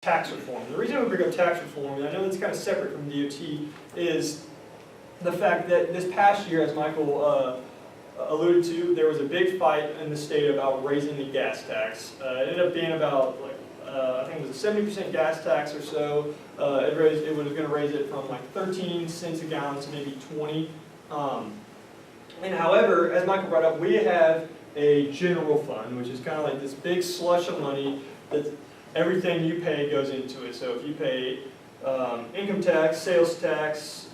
tax reform. The reason I bring up tax reform, and I know it's kind of separate from DOT, is the fact that this past year, as Michael alluded to, there was a big fight in the state about raising the gas tax. It ended up being about, like, I think it was a 70% gas tax or so. It was going to raise it from like 13 cents a gallon to maybe 20. And however, as Michael brought up, we have a general fund, which is kind of like this big slush of money that everything you pay goes into it. So if you pay income tax, sales tax,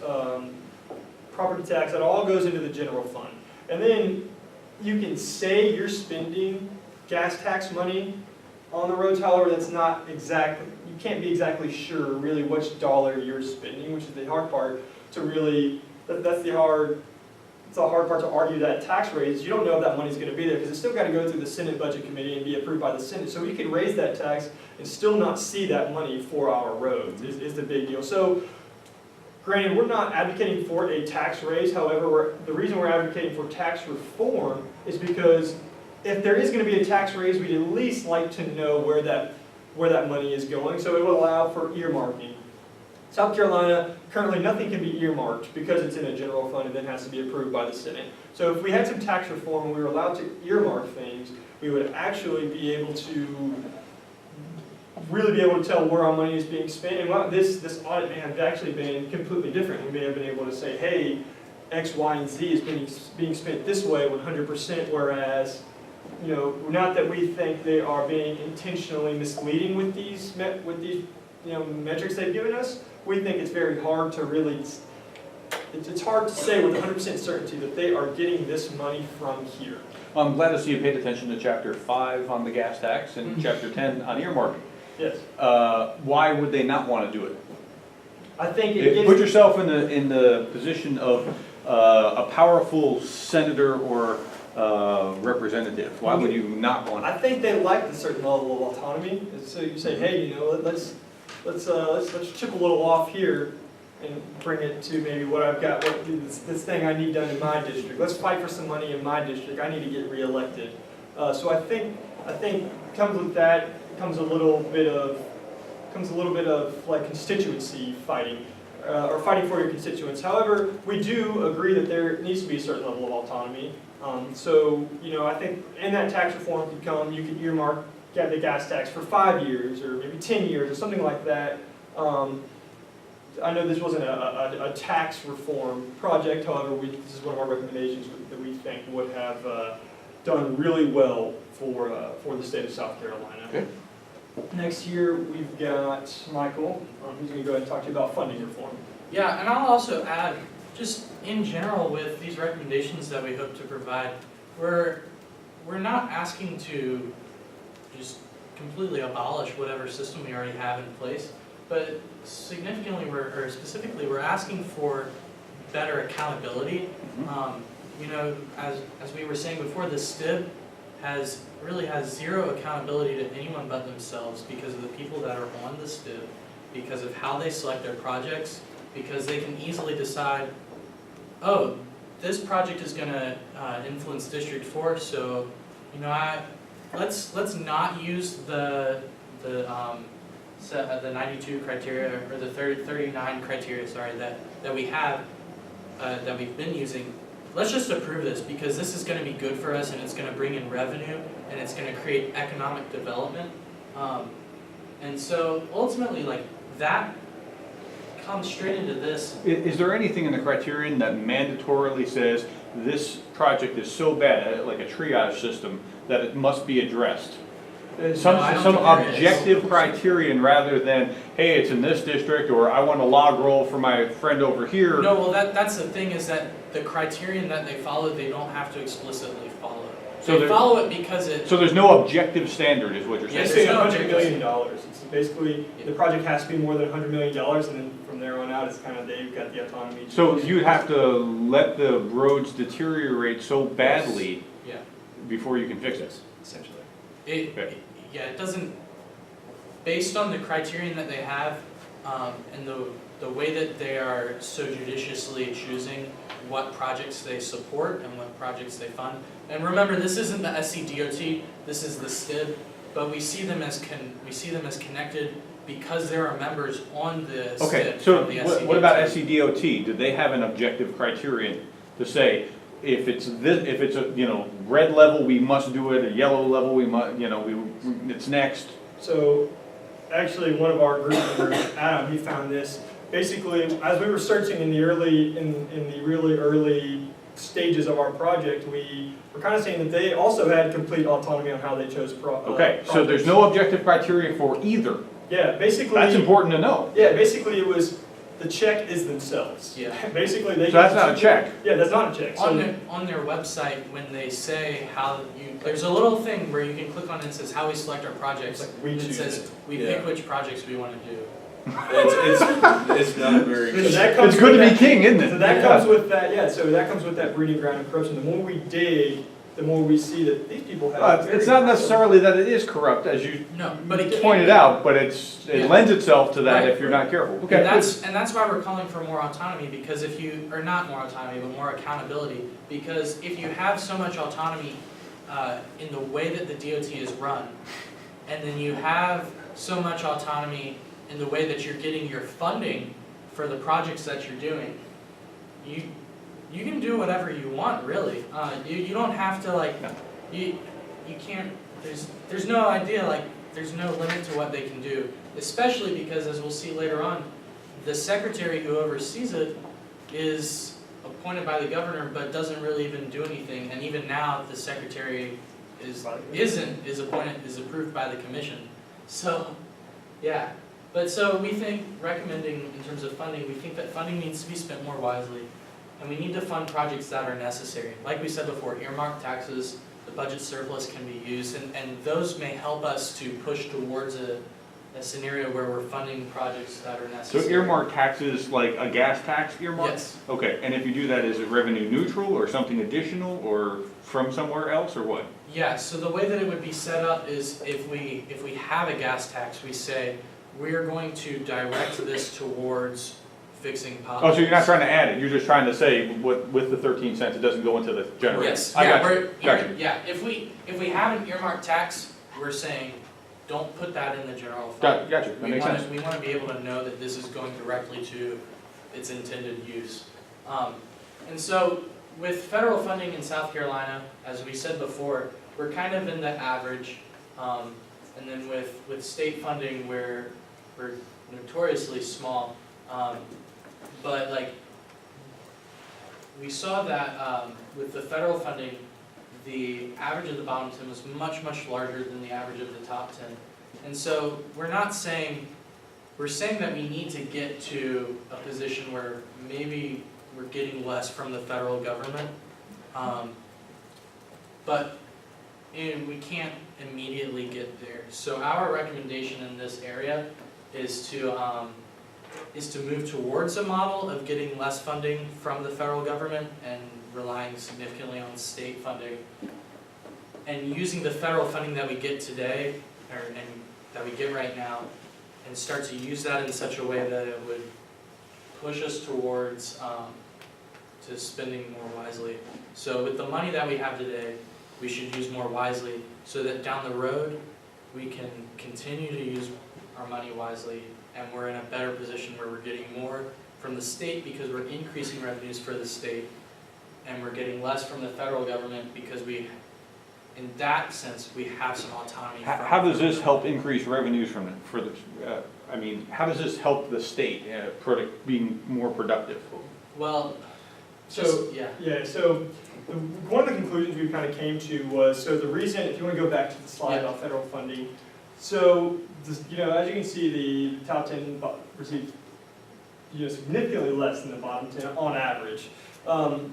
property tax, that all goes into the general fund. And then you can say you're spending gas tax money on the roads, however, that's not exactly, you can't be exactly sure really which dollar you're spending, which is the hard part to really, that's the hard part to argue that tax raise. You don't know if that money's going to be there because it's still got to go through the Senate Budget Committee and be approved by the Senate. So we can raise that tax and still not see that money for our roads is the big deal. So granted, we're not advocating for a tax raise. However, the reason we're advocating for tax reform is because if there is going to be a tax raise, we'd at least like to know where that money is going. So it would allow for earmarking. South Carolina, currently nothing can be earmarked because it's in a general fund and then has to be approved by the Senate. So if we had some tax reform and we were allowed to earmark things, we would actually be able to really be able to tell where our money is being spent. And this audit may have actually been completely different. We may have been able to say, hey, X, Y, and Z is being spent this way 100%, whereas, you know, not that we think they are being intentionally misleading with these metrics they've given us. We think it's very hard to really, it's hard to say with 100% certainty that they are getting this money from here. Well, I'm glad to see you paid attention to Chapter 5 on the gas tax and Chapter 10 on earmarking. Yes. Why would they not want to do it? I think it gives, put yourself in the position of a powerful senator or representative. Why would you not want it? I think they like a certain level of autonomy. So you say, hey, you know, let's chip a little off here and bring it to maybe what I've got, this thing I need done in my district. Let's fight for some money in my district. I need to get reelected. So I think comes with that comes a little bit of like constituency fighting, or fighting for your constituents. However, we do agree that there needs to be a certain level of autonomy. So, you know, I think in that tax reform could come, you could earmark the gas tax for 5 years or maybe 10 years or something like that. I know this wasn't a tax reform project, however, this is one of our recommendations that we think would have done really well for the state of South Carolina. Okay. Next year, we've got Michael, who's going to go ahead and talk to you about funding reform. Yeah, and I'll also add, just in general with these recommendations that we hope to provide, we're not asking to just completely abolish whatever system we already have in place, but significantly, specifically, we're asking for better accountability. You know, as we were saying before, the STIB really has zero accountability to anyone but themselves because of the people that are on the STIB, because of how they select their projects, because they can easily decide, oh, this project is going to influence District 4, so, you know, let's not use the 92 criteria, or the 39 criteria, sorry, that we have, that we've been using. Let's just approve this because this is going to be good for us and it's going to bring in revenue and it's going to create economic development. And so ultimately, like, that comes straight into this. Is there anything in the criterion that mandatorily says this project is so bad, like a triage system, that it must be addressed? Some objective criterion rather than, hey, it's in this district, or I want a log roll for my friend over here. No, well, that's the thing, is that the criterion that they follow, they don't have to explicitly follow. So they follow it because it... So there's no objective standard, is what you're saying? Yes, it's $100 million. It's basically, the project has to be more than $100 million, and then from there on out, it's kind of, they've got the autonomy. So you'd have to let the roads deteriorate so badly before you can fix it? Essentially. Yeah, it doesn't, based on the criterion that they have, and the way that they are so judiciously choosing what projects they support and what projects they fund. And remember, this isn't the SCDOT, this is the STIB, but we see them as connected because there are members on the Okay, STIP so from the what about SCDOT. SCDOT? Do they have an objective criterion to say, if it's this, if it's a, red level, we must do it, a yellow level, we must, it's next? So, actually, one of our group members, Adam, he found this. Basically, as we were searching in the really early stages of our project, we were kind of saying that they also had complete autonomy on how they chose Okay, so there's no objective criteria for either. Yeah, basically. That's important to know. Yeah, basically it was, the check is themselves. Yeah. Basically, they. So that's not a check. Yeah, that's not a check. So On their website, when they say how there's a little thing where you can click on it and it says how we select our projects. It's like we and it choose says it. we Yeah. pick which projects we want to do. It's not very So good. that comes It's good to with be that- king, isn't it? So that comes with that, yeah, so that comes with that breeding ground of corruption. The more we dig, the more we see that these people have. It's not necessarily that it is corrupt, as you No, but it pointed out, but it Yeah. lends itself to that Right. if you're not careful. And Okay, that's why we're calling for more autonomy, because if you, or not more autonomy, but more accountability, because if you have so much autonomy in the way that the DOT is run, and then you have so much autonomy in the way that you're getting your funding for the projects that you're doing, you can do whatever you want, really. You don't have to like, No. you can't, there's no idea, like, there's no limit to what they can do, especially because, as we'll see later on, the secretary who oversees it is appointed by the governor but doesn't really even do anything, and even now the secretary is approved by the commission. So, yeah. But so we think, recommending in terms of funding, we think that funding needs to be spent more wisely, and we need to fund projects that are necessary. Like we said before, earmark taxes, the budget surplus can be used, and those may help us to push towards a scenario where we're funding projects that are so necessary. earmark taxes like a gas tax earmark? Yes. Okay, and if you do that, is it revenue neutral or something additional or from somewhere else or what? Yeah, so the way that it would be set up is if we have a gas tax, we say, we're going to direct this towards fixing potholes. Oh, so you're not trying to add it, you're just trying to say with the 13 cents, it doesn't go into the generator? Yes, I yeah, got you. Gotcha. yeah, if we have an earmark tax, we're saying, don't put that in the general fund. Gotcha, that makes sense. We want to be able to know that this is going directly to its intended use. And so, with federal funding in South Carolina, as we said before, we're kind of in the average. And then with state funding, we're notoriously small. But like, we saw that with the federal funding, the average of the bottom 10 was much, much larger than the average of the top 10. And so we're saying that we need to get to a position where maybe we're getting less from the federal government. But we can't immediately get there. So our recommendation in this area is to move towards a model of getting less funding from the federal government and relying significantly on state funding, and using the federal funding that we get today, and that we get right now, and start to use that in such a way that it would push us towards to spending more wisely. So with the money that we have today, we should use more wisely, so that down the road we can continue to use our money wisely, and we're in a better position where we're getting more from the state because we're increasing revenues for the state, and we're getting less from the federal government because we, in that sense, we have some autonomy. How does this help increase revenues how does this help the state being more productive? Well, So, yeah. yeah, so one of the conclusions we kind of came to was, so the reason, if you want to go back to the slide about federal funding, so, as you can see, the top 10 received significantly less than the bottom 10 on average.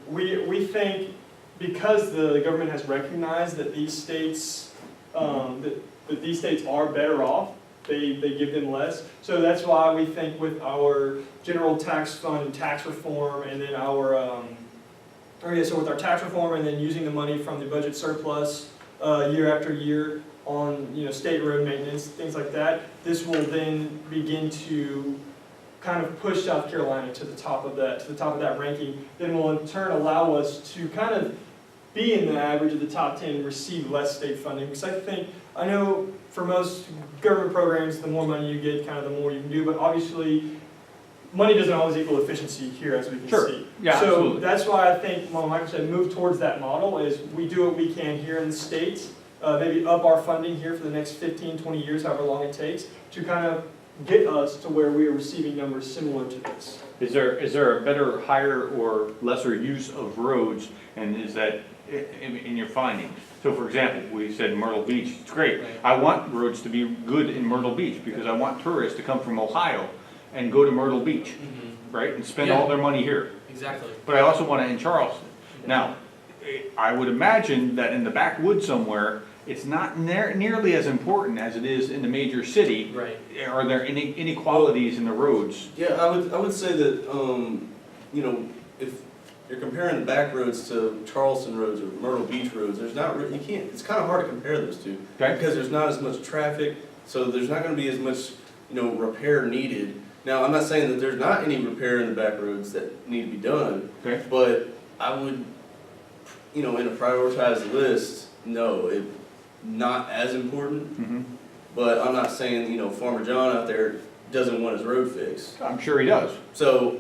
We think because the government has recognized that these states that these states are better off, they give them less. So that's why we think with our general tax fund and tax reform, and then our so with our tax reform and then using the money from the budget surplus year after year on state road maintenance, things like that, this will then begin to kind of push South Carolina to the top of that ranking. Then will in turn allow us to kind of be in the average of the top 10 and receive less state funding. Because I think I know for most government programs, the more money you get, kind of the more you can do, but obviously, money doesn't always equal efficiency here, as we can Sure. see. Yeah, So absolutely. that's why I think, well, Michael said, move towards that model, is we do what we can here in the state, maybe up our funding here for the next 15, 20 years, however long it takes, to kind of get us to where we are receiving numbers similar to this. Is there a better, higher, or lesser use of roads, and is that in your findings? So for example, we said Myrtle Beach, it's great. Right. I want roads to be good in Myrtle Beach, because I want tourists to come from Ohio and go to Myrtle Beach, right, and spend all their money here. Exactly. But I also want it in Charleston. Now, I would imagine that in the backwoods somewhere, it's not nearly as important as it is in the major city. Right. Are there any inequalities in the roads? Yeah, I would say that, you know, if you're comparing the back roads to Charleston roads or Myrtle Beach roads, there's not, you can't, it's kind of hard to compare those two. Okay. Because there's not as much traffic, so there's not gonna be as much, you know, repair needed. Now, I'm not saying that there's not any repair in the back roads that need to be done, Okay. but I would, you know, in a prioritized list, no, it, not as important. Mhm. But I'm not saying, you know, Farmer John out there doesn't want his road fixed. I'm sure he does. So,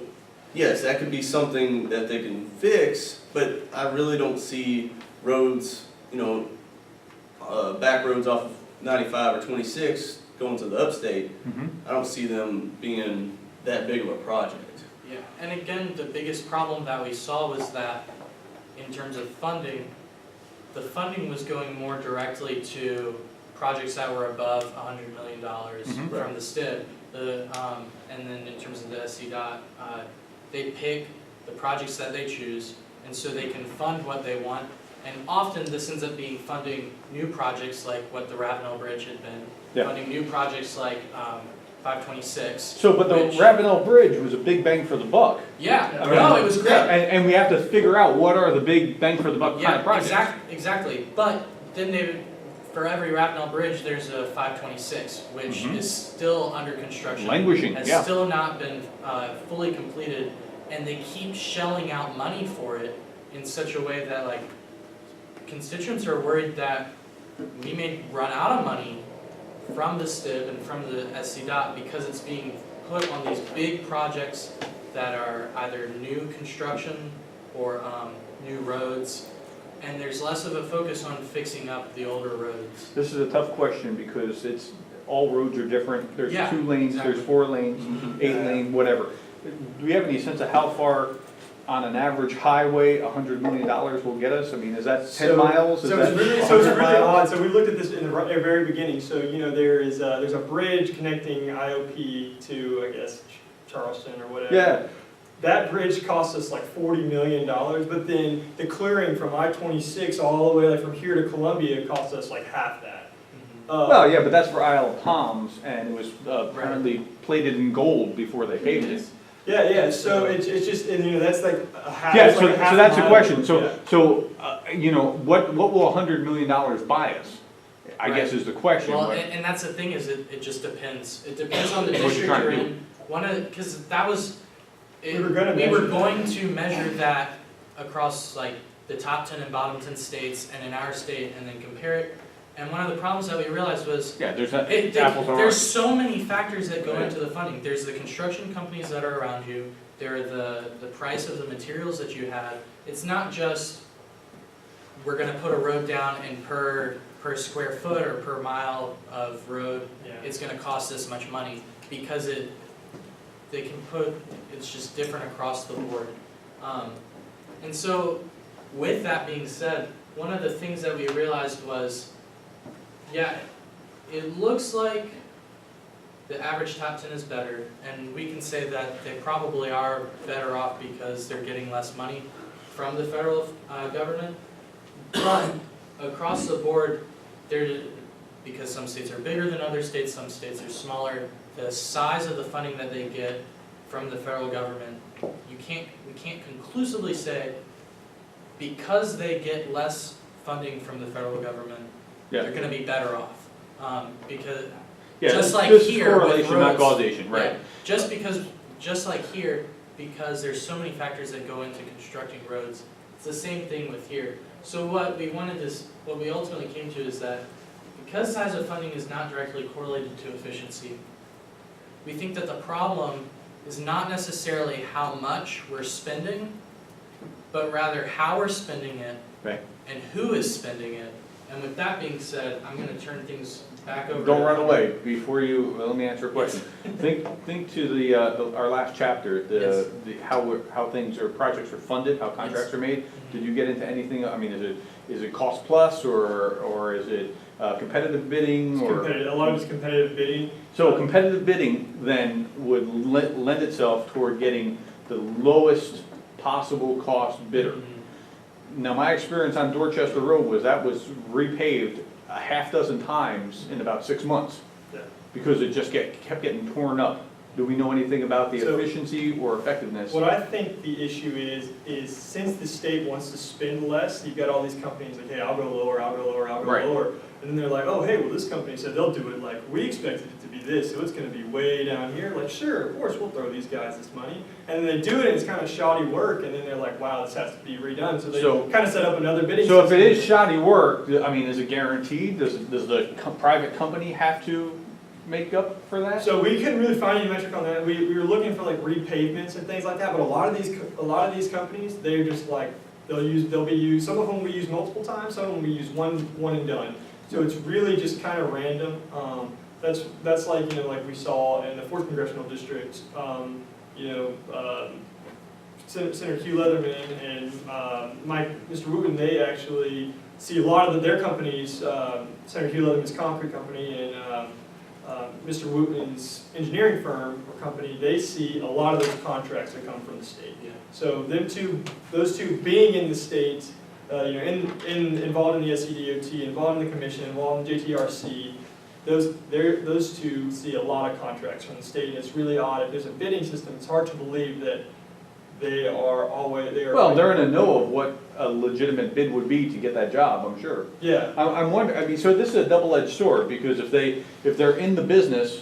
yes, that could be something that they can fix, but I really don't see roads, you know, back roads off of 95 or 26 going to the upstate. Mhm. I don't see them being that big of a project. Yeah, and again, the biggest problem that we saw was that in terms of funding, the funding was going more directly to projects that were above $100 million Mhm. from the STIB. And then in terms of the SCDOT, they pick the projects that they choose, and so they can fund what they want. And often this ends up being funding new projects like what the Ravenel Bridge had been, Yeah. funding new projects like 526. So, but the which- Ravenel Bridge was a big bang for the buck. Yeah, I no, it was great. And we have to figure out what are the big bang for the buck kind of Yeah, projects. exactly. But then for every Ravenel Bridge, there's a 526, which Mhm. is still under construction. Languishing, Has yeah. still not been fully completed, and they keep shelling out money for it in such a way that like constituents are worried that we may run out of money from the STIB and from the SCDOT because it's being put on these big projects that are either new construction or new roads, and there's less of a focus on fixing up the older roads. This is a tough question because it's, all roads are different. There's Yeah, 2 lanes, there's exactly. 4 lanes, 8 lane, whatever. Do we have any sense of how far on an average highway $100 million will get us? I mean, is that 10 miles? Is So that it's really 100 miles? odd. So we looked at this in the very beginning. So, you know, there's a bridge connecting IOP to, I guess, Charleston or whatever. Yeah, That bridge cost us like $40 million, but then the clearing from I-26 all the way like from here to Columbia cost us like half that. well, yeah, but that's for Isle of Palms, and it was apparently plated in gold before they paved it. Yeah, so it's just, and you know, that's like a half. Yeah, it's so like a half that's the mile. question. Yeah. So you know, what will $100 million buy us? I Right. guess is the question. Well, but- and that's the thing is it just depends. It depends on the What you're district trying you're to do. in. Because that was, We were gonna we measure were that. going to measure that across like the top 10 and bottom 10 states and in our state and then compare it. And one of the problems that we realized was yeah, there's not, there's apples and oranges. so many factors that go Right. into the funding. There's the construction companies that are around you. There are the price of the materials that you have. It's not just we're gonna put a road down and per square foot or per mile of road, Yeah. it's gonna cost this much money because they can put, it's just different across the board. And so with that being said, one of the things that we realized was, yeah, it looks like the average top 10 is better, and we can say that they probably are better off because they're getting less money from the federal government. But across the board, because some states are bigger than other states, some states are smaller, the size of the funding that they get from the federal government, we can't conclusively say because they get less funding from the federal government, Yeah. they're gonna be better off. Because Yeah, just like this is here with correlation, not roads. causation, right? yeah, just like here, because there's so many factors that go into constructing roads, it's the same thing with here. So what we ultimately came to is that because size of funding is not directly correlated to efficiency, we think that the problem is not necessarily how much we're spending, but rather how we're spending it, Right. and who is spending it. And with that being said, I'm gonna turn things back over. Don't to run Hunter. away before you, let me answer a question. Think to our last chapter, Yes. how things are, projects are funded, how contracts Yes. are made. Mhm. Did you get into anything, I mean, is it cost plus, or is it competitive bidding, It's or? competitive, a lot of it's competitive bidding. So competitive bidding then would lend itself toward getting the lowest possible cost bidder. Mhm. Now, my experience on Dorchester Road was that was repaved a half dozen times in about 6 months. Yeah. Because it just kept getting torn up. Do we know anything about the So- efficiency or effectiveness? What I think the issue is since the state wants to spend less, you've got all these companies like, hey, I'll go lower, I'll go lower, I'll go Right. lower. And then they're like, oh, hey, well, this company said they'll do it like, we expected it to be this, so it's gonna be way down here. Like, sure, of course, we'll throw these guys this money. And then they do it, and it's kind of shoddy work, and then they're like, wow, this has to be redone. So they So- kind of set up another bidding So if system. it is shoddy work, I mean, is it guaranteed? Does the private company have to make up for that? So we couldn't really find any metric on that. We were looking for like repavements and things like that, but a lot of these companies, they're just like, they'll be used, some of them we use multiple times, some of them we use one and done. So it's really just kind of random. That's like, you know, like we saw in the 4th Congressional District, Senator Hugh Leatherman and Mr. Wooten, they actually see a lot of their companies, Senator Hugh Leatherman's concrete company and Mr. Wooten's engineering firm or company, they see a lot of those contracts that come from the state. Yeah. So those two being in the state, involved in the SCDOT, involved in the commission, involved in JTRC, those two see a lot of contracts from the state, and it's really odd. If there's a bidding system, it's hard to believe that they are. Well, they're in a know of what a legitimate bid would be to get that job, I'm sure. Yeah. I'm wondering, I mean, so this is a double-edged sword, because if they're in the business,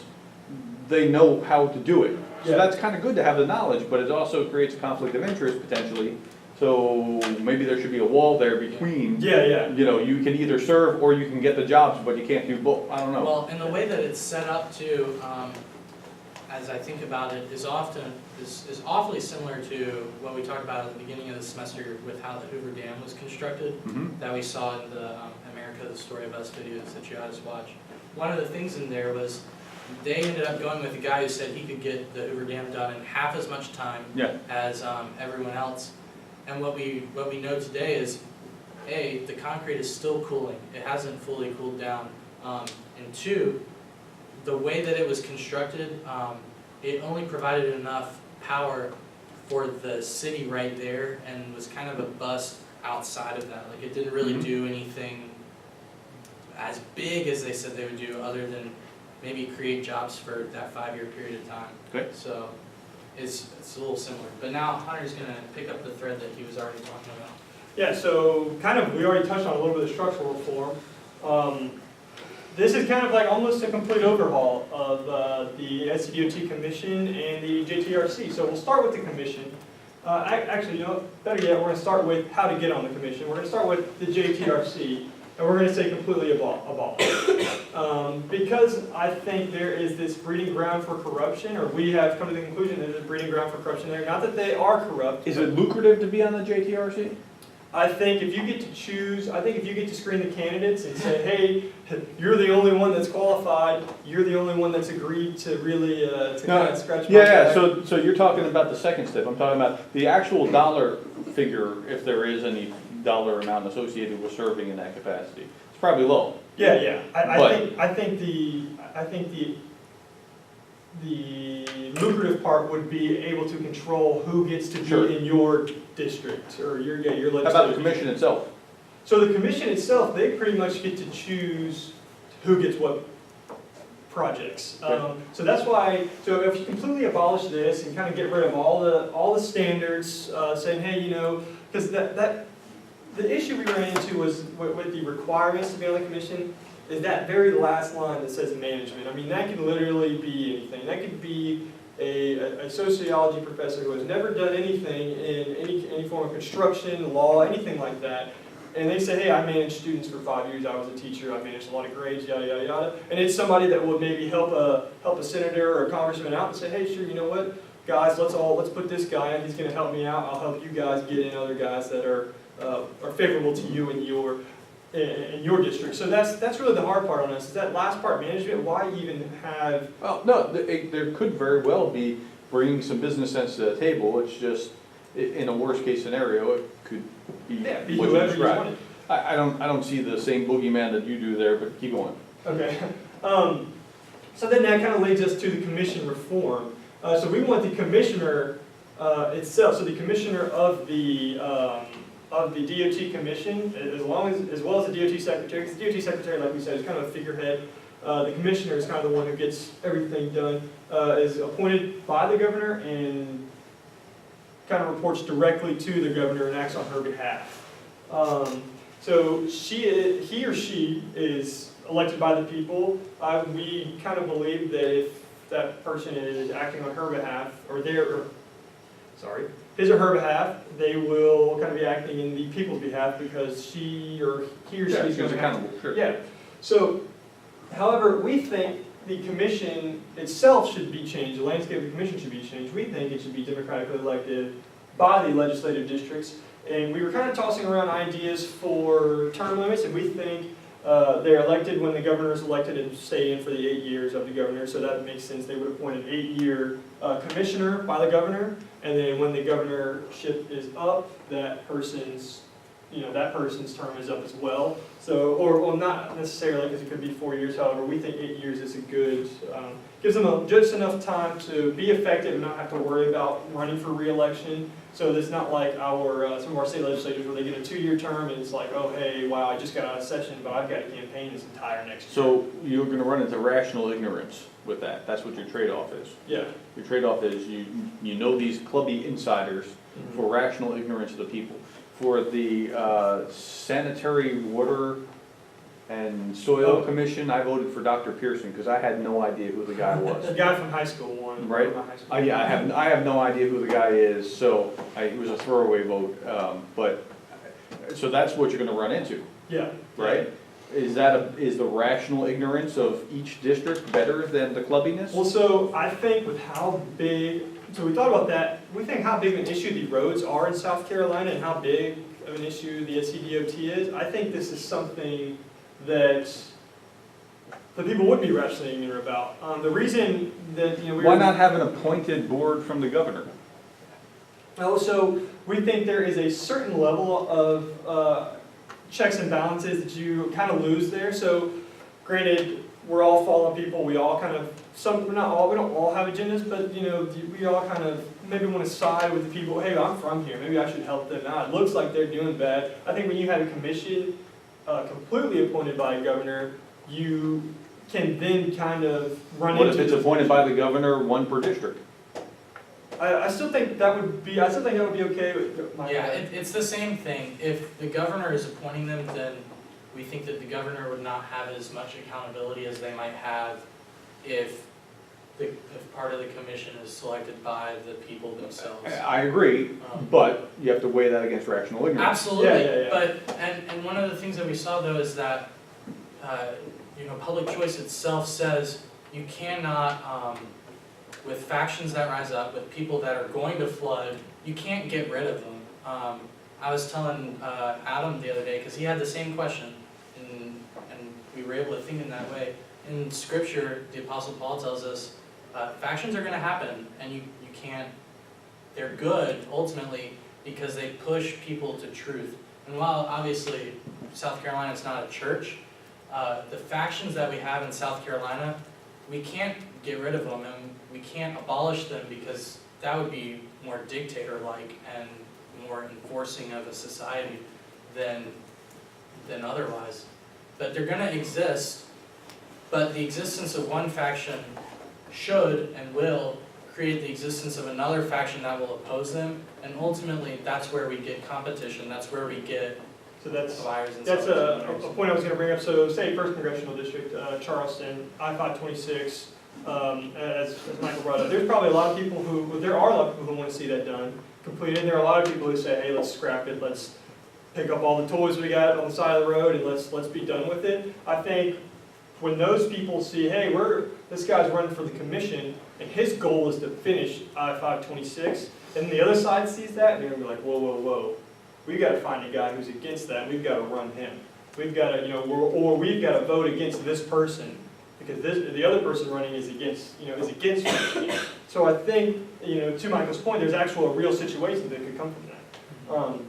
they know how to do it. So Yeah. that's kind of good to have the knowledge, but it also creates a conflict of interest potentially. So maybe there should be a wall there between, Yeah. you know, you can either serve or you can get the jobs, but you can't do both, I don't know. Well, and the way that it's set up too, as I think about it, is awfully similar to what we talked about at the beginning of the semester with how the Hoover Dam was constructed, Mhm. that we saw in the America, the Story of Us videos that you guys watch. One of the things in there was they ended up going with a guy who said he could get the Hoover Dam done in half as much time Yeah. as everyone else. And what we know today is, A, the concrete is still cooling. It hasn't fully cooled down. And two, the way that it was constructed, it only provided enough power for the city right there and was kind of a bust outside of that. Like, it didn't really Mhm. do anything as big as they said they would do, other than maybe create jobs for that 5-year period of time. Okay. So it's a little similar. But now Hunter's gonna pick up the thread that he was already talking about. Yeah, so kind of, we already touched on a little bit of structural reform. This is kind of like almost a complete overhaul of the SCDOT Commission and the JTRC. So we'll start with the commission. Actually, you know, better yet, we're going to start with how to get on the commission. We're going to start with the JTRC, and we're going to say completely abolish. Because I think there is this breeding ground for corruption, or we have come to the conclusion there's a breeding ground for corruption there. Not that they are corrupt. Is it lucrative to be on the JTRC? I think if you get to choose, I think if you get to screen the candidates and say, hey, you're the only one that's qualified, you're the only one that's agreed to really, to kind of scratch my Yeah, back. so you're talking about the second step, I'm talking about the actual dollar figure, if there is any dollar amount associated with serving in that capacity. It's probably low. Yeah. But- I think the lucrative part would be able to control who gets to Sure. be in your district, or your legislative. How about the commission itself? So the commission itself, they pretty much get to choose who gets what projects. So that's why, so if you completely abolish this and kind of get rid of all the standards, saying, hey, you know, because the issue we ran into was with the requirements to be on the commission, is that very last line that says management. I mean, that could literally be anything. That could be a sociology professor who has never done anything in any form of construction, law, anything like that. and they say, hey, I managed students for 5 years, I was a teacher, I managed a lot of grades, yada, yada, yada. And it's somebody that would maybe help a senator or a congressman out and say, hey, sure, you know what, guys, let's put this guy in, he's gonna help me out, I'll help you guys get in other guys that are favorable to you and your district. So that's really the hard part on this, is that last part, management. Why even have? Well, no, there could very well be bringing some business sense to the table. It's just, in a worst case scenario, it could be Be what you whoever you described. wanted. I don't see the same boogeyman that you do there, but keep going. Okay. So then that kind of leads us to the commission reform. So we want the commissioner itself, so the commissioner of the DOT commission, as well as the DOT secretary, because the DOT secretary, like we said, is kind of a figurehead. The commissioner is kind of the one who gets everything done, is appointed by the governor and kind of reports directly to the governor and acts on her behalf. So he or she is elected by the people. We kind of believe that if that person is acting on her behalf, his or her behalf, they will kind of be acting in the people's behalf because he or she is going to accountable, sure. Yeah. So, however, we think the commission itself should be changed. The landscape of the commission should be changed. We think it should be democratically elected by the legislative districts. And we were kind of tossing around ideas for term limits, and we think they're elected when the governor is elected and stay in for the 8 years of the governor, so that makes sense. They would appoint an 8-year commissioner by the governor, and then when the governorship is up, that person's term is up as well. So, or not necessarily, because it could be 4 years, however, we think 8 years is a good, gives them just enough time to be effective and not have to worry about running for re-election. So it's not like some of our state legislators where they get a 2-year term and it's like, oh, hey, wow, I just got out of session, but I've got to campaign this entire next year. So you're gonna run into rational ignorance with that. That's what your trade-off is. Yeah. Your trade-off is you know these clubby insiders for rational ignorance of the people. For the sanitary water and soil commission, I voted for Dr. Pearson because I had no idea who the guy was. The guy from high school won. Right? From high school. Yeah, I have no idea who the guy is, so it was a throwaway vote. So that's what you're gonna run into, Yeah. right? Is the rational ignorance of each district better than the clubbiness? Well, so I think with how big, so we thought about that, we think how big of an issue the roads are in South Carolina and how big of an issue the SCDOT is. I think this is something that the people would be rationally ignorant about. The reason that, Why not have an appointed board from the governor? Also, we think there is a certain level of checks and balances that you kind of lose there. So, granted, we're all fallen people. We all kind of we don't all have agendas, but we all kind of maybe want to side with the people. Hey, I'm from here. Maybe I should help them out. It looks like they're doing bad. I think when you have a commission completely appointed by a governor, you can then kind of run into. What if it's appointed by the governor, one per district? I still think that would be okay with my. Yeah, it's the same thing. If the governor is appointing them, then we think that the governor would not have as much accountability as they might have if part of the commission is selected by the people themselves. I agree, but you have to weigh that against rational ignorance. Absolutely, Yeah. but, and one of the things that we saw though is that, public choice itself says you cannot, with factions that rise up, with people that are going to flood, you can't get rid of them. I was telling Adam the other day, because he had the same question, and we were able to think in that way. In Scripture, the Apostle Paul tells us, factions are going to happen, and you can't, they're good, ultimately, because they push people to truth. And while, obviously, South Carolina is not a church, the factions that we have in South Carolina, we can't get rid of them, and we can't abolish them, because that would be more dictator-like and more enforcing of a society than otherwise. But they're going to exist, but the existence of one faction should and will create the existence of another faction that will oppose them, and ultimately that's where we get competition, that's where we get fires and That's a point I was going to bring up. So say 1st Congressional District, Charleston, I-526, as Michael brought up, there are a lot of people who want to see that done, completed. There are a lot of people who say, hey, let's scrap it, let's pick up all the toys we got on the side of the road and let's be done with it. I think when those people see, hey, this guy's running for the commission and his goal is to finish I-526, and the other side sees that and they're gonna be like, whoa, whoa, whoa, we got to find a guy who's against that. And we've got to run him. We've got to, or we've got to vote against this person because the other person running is against, against me. So I think, to Michael's point, there's actual a real situation that could come from that.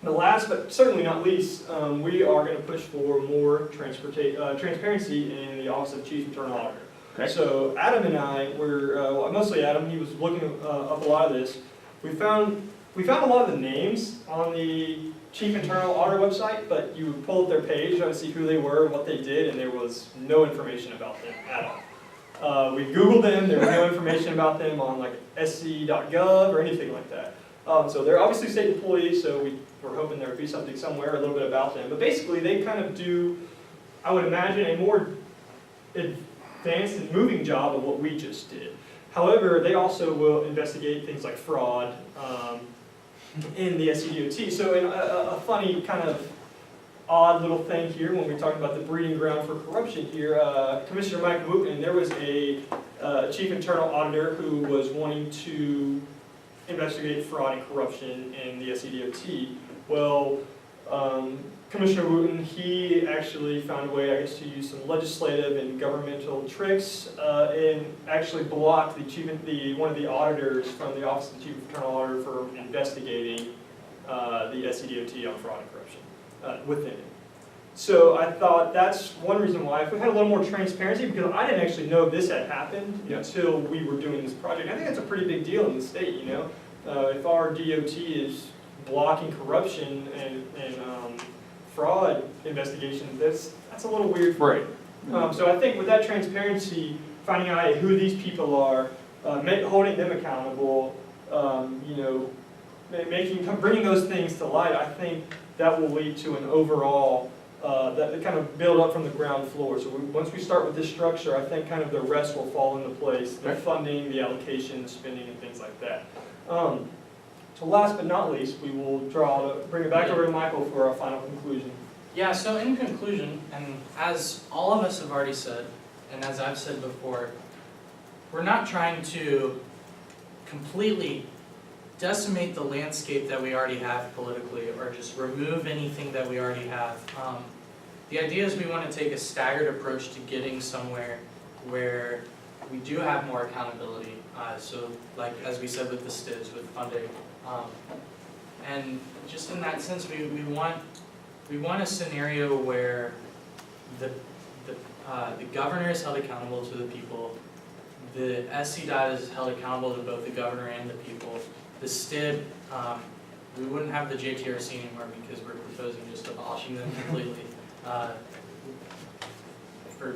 The last, but certainly not least, we are going to push for more transparency in the Office of Chief Internal Auditor. Okay. So Adam and I were, well, mostly Adam, he was looking up a lot of this. We found a lot of the names on the Chief Internal Auditor website, but you pull up their page, try to see who they were, what they did, and there was no information about them at all. We Googled them, there was no information about them on like sc.gov or anything like that. So they're obviously state employees, so we're hoping there would be something somewhere, a little bit about them. But basically, they kind of do, I would imagine, a more advanced and moving job of what we just did. However, they also will investigate things like fraud in the SCDOT. So in a funny kind of odd little thing here, when we talk about the breeding ground for corruption here, Commissioner Mike Wooten, there was a chief internal auditor who was wanting to investigate fraud and corruption in the SCDOT. Well, Commissioner Wooten, he actually found a way, I guess, to use some legislative and governmental tricks and actually blocked one of the auditors from the Office of the Chief Internal Auditor for investigating the SCDOT on fraud and corruption within it. So I thought that's one reason why, if we had a little more transparency, because I didn't actually know this had happened until we were doing this project. I think that's a pretty big deal in the state, if our DOT is blocking corruption and fraud investigations, that's a little weird. Right. So I think with that transparency, finding out who these people are, holding them accountable, bringing those things to light, I think that will lead to an overall, that kind of build up from the ground floor. So once we start with this structure, I think kind of the rest will fall into place, the funding, the allocation, the spending, and things like that. So last but not least, we will bring it back over to Michael for our final conclusion. Yeah, so in conclusion, and as all of us have already said, and as I've said before, we're not trying to completely decimate the landscape that we already have politically, or just remove anything that we already have. The idea is we want to take a staggered approach to getting somewhere where we do have more accountability. So like as we said with the STIVs, with funding. And just in that sense, we want a scenario where the governor is held accountable to the people, the SCDOT is held accountable to both the governor and the people. The STIB, we wouldn't have the JTRC anymore because we're proposing just abolishing them completely, for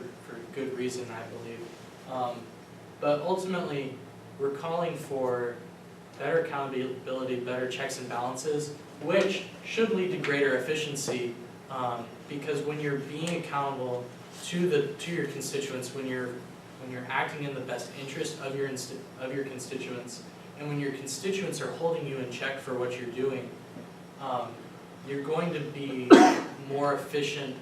good reason, I believe. But ultimately, we're calling for better accountability, better checks and balances, which should lead to greater efficiency, because when you're being accountable to your constituents, when you're acting in the best interest of your constituents, and when your constituents are holding you in check for what you're doing, you're going to be more efficient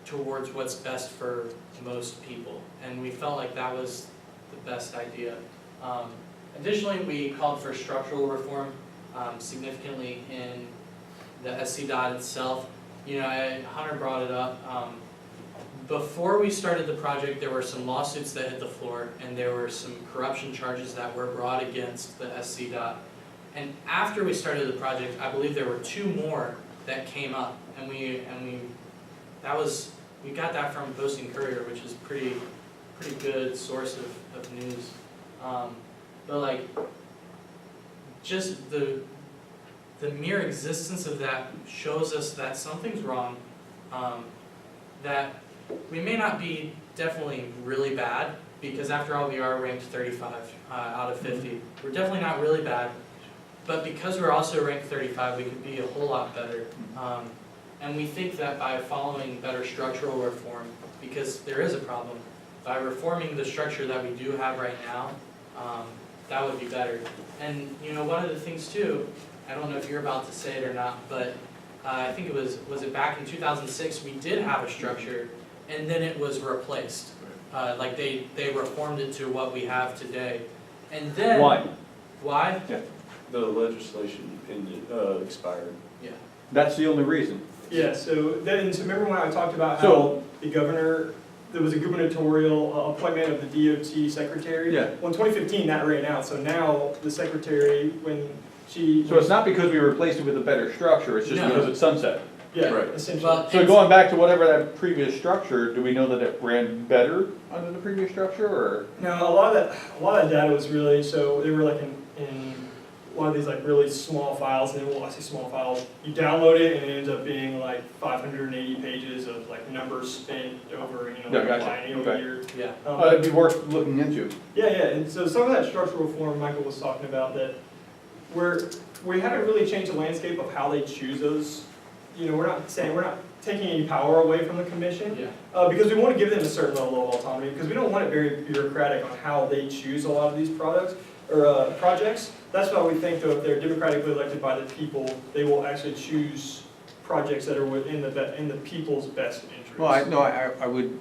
towards what's best for most people. And we felt like that was the best idea. Additionally, we called for structural reform significantly in the SCDOT itself. Hunter brought it up. Before we started the project, there were some lawsuits that hit the floor, and there were some corruption charges that were brought against the SCDOT. And after we started the project, I believe there were 2 more that came up, and we got that from Posting Courier, which is pretty good source of news. But like, just the mere existence of that shows us that something's wrong, that we may not be definitely really bad, because after all we are ranked 35 out of 50. We're definitely not really bad, but because we're also ranked 35, we could be a whole lot better. And we think that by following better structural reform, because there is a problem, by reforming the structure that we do have right now, that would be better. And one of the things too, I don't know if you're about to say it or not, but I think it was it back in 2006, we did have a structure, and then it was replaced. Like they reformed it to what we have today. And then. Why? Why? The legislation expired. Yeah. That's the only reason. Yeah, so remember when I talked about how So- the governor, there was a gubernatorial appointment of the DOT secretary? Yeah. Well, in 2015, that ran out, so now the secretary, when she. So it's not because we replaced it with a better structure, it's just No. because it's sunset. Yeah, Right. essentially. Well, So going back to whatever that previous structure, do we know that it ran better under the previous structure, or? No, a lot of that data was really, so they were like in a lot of these like really small files, and then, well, I say small files, you download it and it ends up being like 580 pages of like numbers spent over, Yeah, like gotcha. biennial Okay. year. Yeah. It'd be worth looking into. Yeah, and so some of that structural reform Michael was talking about, that we haven't really changed the landscape of how they choose those. We're not taking any power away from the commission, Yeah. because we want to give them a certain level of autonomy, because we don't want it very bureaucratic on how they choose a lot of these products or projects. That's why we think, though, if they're democratically elected by the people, they will actually choose projects that are within the people's best interest. Well, I would,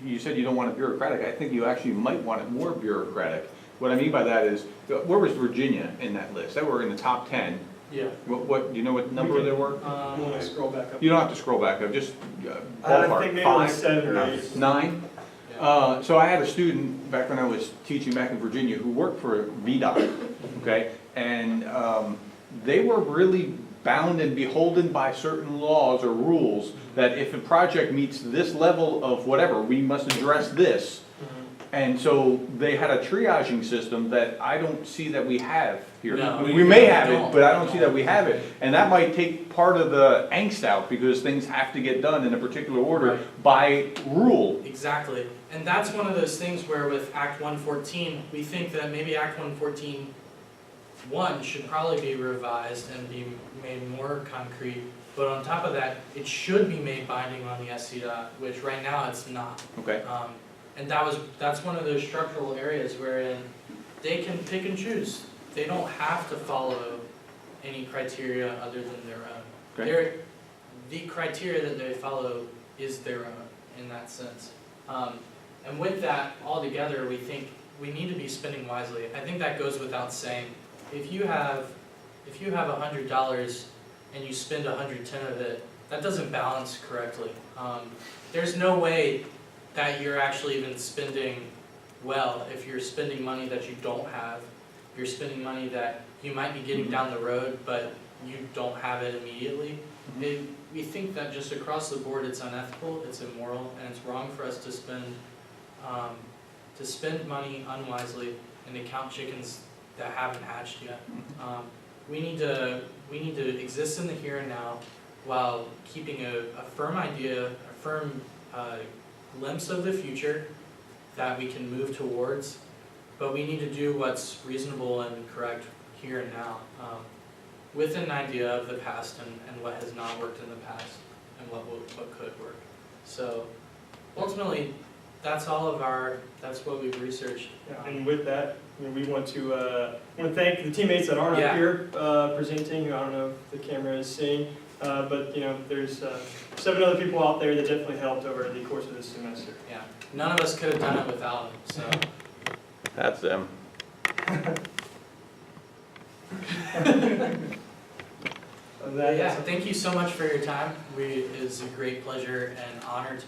you said you don't want it bureaucratic, I think you actually might want it more bureaucratic. What I mean by that is, where was Virginia in that list? They were in the top 10. Yeah. Do you know what number they were? You want to scroll back up? You don't have to scroll back, just I ballpark, think maybe it was 5, 7 or 8. 9? Yeah. So I had a student, back when I was teaching back in Virginia, who worked for VDOT, okay? And they were really bound and beholden by certain laws or rules that if a project meets this level of whatever, we must address this. And so they had a triaging system that I don't see that we have here. No, We may have don't. it, but I don't see that we have it. And that might take part of the angst out, because things have to get done in a particular order Right. by rule. Exactly. And that's one of those things where with Act 114, we think that maybe Act 114.1 should probably be revised and be made more concrete. But on top of that, it should be made binding on the SCDOT, which right now it's not. Okay. And that's one of those structural areas wherein they can pick and choose. They don't have to follow any criteria other than their own. Okay. The criteria that they follow is their own in that sense. And with that all together, we think we need to be spending wisely. I think that goes without saying. If you have $100 and you spend 110 of it, that doesn't balance correctly. There's no way that you're actually even spending well if you're spending money that you don't have. You're spending money that you might be getting down the road, but you don't have it immediately. We think that just across the board it's unethical, it's immoral, and it's wrong for us to spend money unwisely and to count chickens that haven't hatched yet. We need to exist in the here and now while keeping a firm idea, a firm glimpse of the future that we can move towards, but we need to do what's reasonable and correct here and now, with an idea of the past and what has not worked in the past and what could work. So ultimately, that's what we've researched. Yeah, and with that, we want to thank the teammates that aren't Yeah. up here presenting. I don't know if the camera is seeing, but there's 7 other people out there that definitely helped over the course of this semester. Yeah, none of us could have done it without them, so. That's them. That- Yeah, thank you so much for your time. It is a great pleasure and honor to